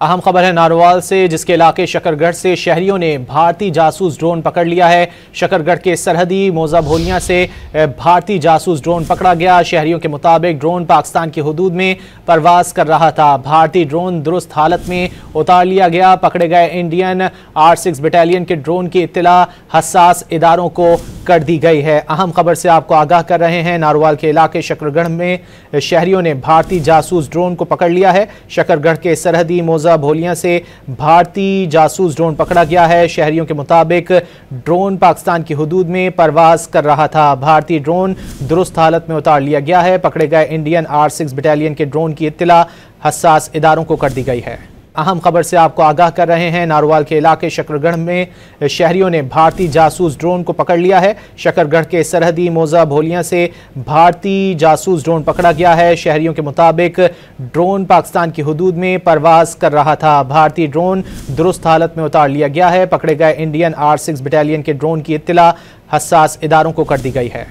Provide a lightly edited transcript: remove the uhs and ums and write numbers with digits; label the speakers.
Speaker 1: अहम खबर है नारोवाल से, जिसके इलाके शकरगढ़ से शहरियों ने भारतीय जासूस ड्रोन पकड़ लिया है। शकरगढ़ के सरहदी मौजा भोलियां से भारतीय जासूस ड्रोन पकड़ा गया। शहरियों के मुताबिक ड्रोन पाकिस्तान की हुदूद में परवाज कर रहा था। भारतीय ड्रोन दुरुस्त हालत में उतार लिया गया। पकड़े गए इंडियन R6 बटालियन के ड्रोन की इत्तला हसास इदारों को कर दी गई है। अहम खबर से आपको आगाह कर रहे हैं, नारोवाल के इलाके शकरगढ़ में शहरियों ने भारतीय जासूस ड्रोन को पकड़ लिया है। शकरगढ़ के सरहदी मौजा भोलियां से भारतीय जासूस ड्रोन पकड़ा गया है। शहरियों के मुताबिक ड्रोन पाकिस्तान की हुदूद में परवाज कर रहा था। भारतीय ड्रोन दुरुस्त हालत में उतार लिया गया है। पकड़े गए इंडियन R6 बटालियन के ड्रोन की इत्तला हसास इदारों को कर दी गई है। अहम खबर से आपको आगाह कर रहे हैं, नारोवाल के इलाके शकरगढ़ में शहरियों ने भारतीय जासूस ड्रोन को पकड़ लिया है। शकरगढ़ के सरहदी मौजा भोलियां से भारतीय जासूस ड्रोन पकड़ा गया है। शहरियों के मुताबिक ड्रोन पाकिस्तान की हुदूद में परवाज कर रहा था। भारतीय ड्रोन दुरुस्त हालत में उतार लिया गया है। पकड़े गए इंडियन R6 बटालियन के ड्रोन की इत्तला हसास इदारों को कर दी गई है।